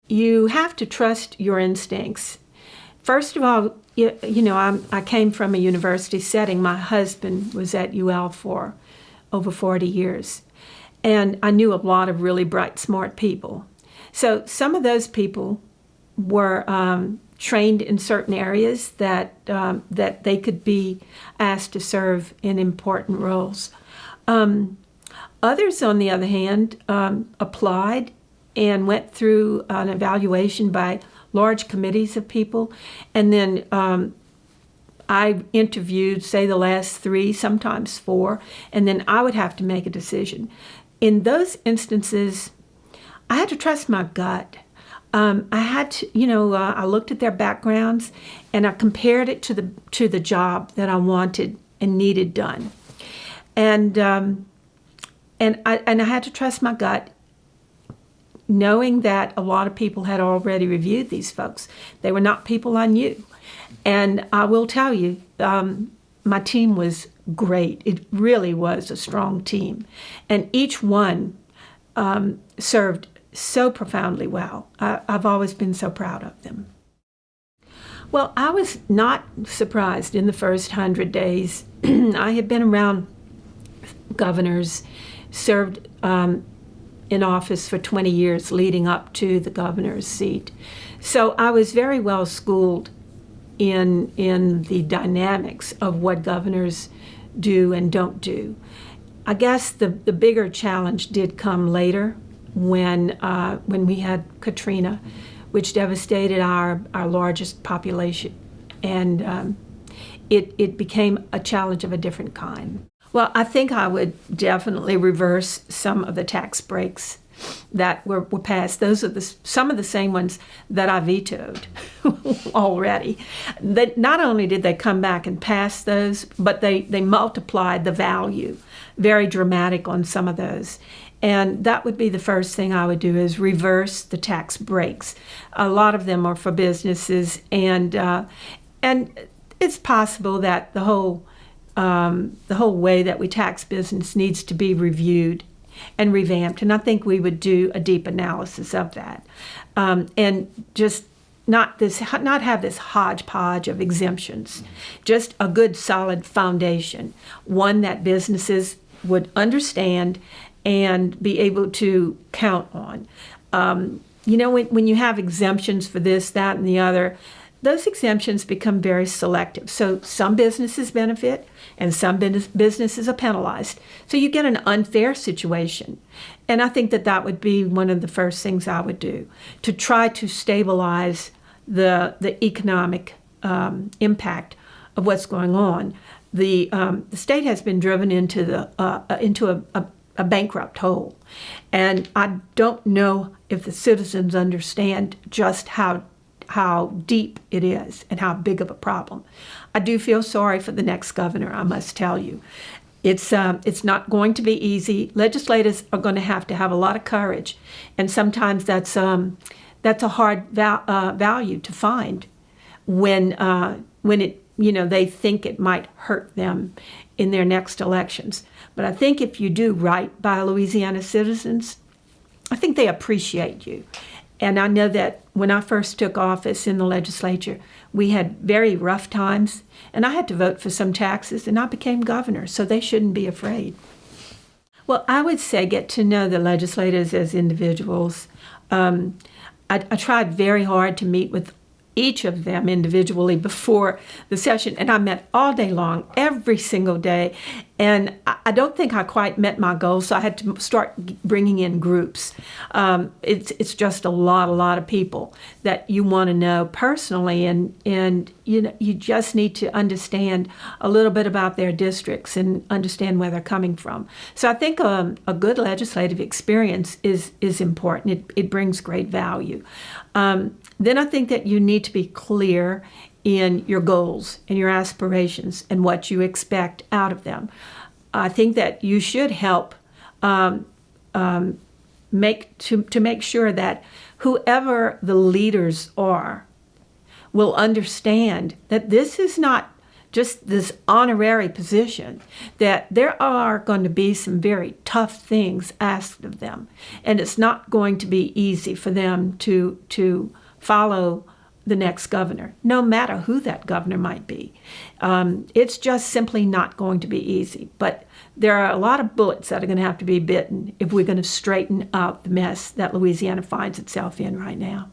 You have to trust your instincts. First of all, I came from a university setting. My husband was at UL for over 40 years. And I knew a lot of really bright, smart people. So some of those people were trained in certain areas that they could be asked to serve in important roles. Others, on the other hand, applied and went through an evaluation by large committees of people. And then I interviewed, say, the last 3, sometimes 4, and then I would have to make a decision. In those instances, I had to trust my gut. I had to, I looked at their backgrounds and I compared it to the job that I wanted and needed done. And I had to trust my gut, knowing that a lot of people had already reviewed these folks. They were not people I knew. And I will tell you, my team was great. It really was a strong team. And each one served so profoundly well. I've always been so proud of them. Well, I was not surprised in the first 100 days. I had been around governors, served in office for 20 years leading up to the governor's seat. So I was very well schooled in the dynamics of what governors do and don't do. I guess the bigger challenge did come later when we had Katrina, which devastated our largest population. And it became a challenge of a different kind. Well, I think I would definitely reverse some of the tax breaks that were passed. Those are some of the same ones that I vetoed already. Not only did they come back and pass those, but they multiplied the value, very dramatic on some of those. And that would be the first thing I would do, is reverse the tax breaks. A lot of them are for businesses, and it's possible that the whole way that we tax business needs to be reviewed and revamped. And I think we would do a deep analysis of that, and just not have this hodgepodge of exemptions. Just a good, solid foundation, one that businesses would understand and be able to count on. When you have exemptions for this, that, and the other, those exemptions become very selective. So some businesses benefit and some businesses are penalized. So you get an unfair situation. And I think that would be one of the first things I would do, to try to stabilize the economic impact of what's going on. The state has been driven into a bankrupt hole. And I don't know if the citizens understand just how deep it is and how big of a problem. I do feel sorry for the next governor, I must tell you. It's not going to be easy. Legislators are going to have a lot of courage, and sometimes that's a hard value to find when they think it might hurt them in their next elections. But I think if you do right by Louisiana citizens, I think they appreciate you. And I know that when I first took office in the legislature, we had very rough times, and I had to vote for some taxes, and I became governor, so they shouldn't be afraid. Well, I would say get to know the legislators as individuals. I tried very hard to meet with each of them individually before the session, and I met all day long, every single day, and I don't think I quite met my goal, so I had to start bringing in groups. It's just a lot of people that you want to know personally, and you just need to understand a little bit about their districts and understand where they're coming from. So I think a good legislative experience is important. It brings great value. Then I think that you need to be clear in your goals and your aspirations and what you expect out of them. I think that you should help make sure that whoever the leaders are will understand that this is not just this honorary position, that there are going to be some very tough things asked of them. And it's not going to be easy for them to follow the next governor, no matter who that governor might be. It's just simply not going to be easy. But there are a lot of bullets that are going to have to be bitten if we're going to straighten out the mess that Louisiana finds itself in right now.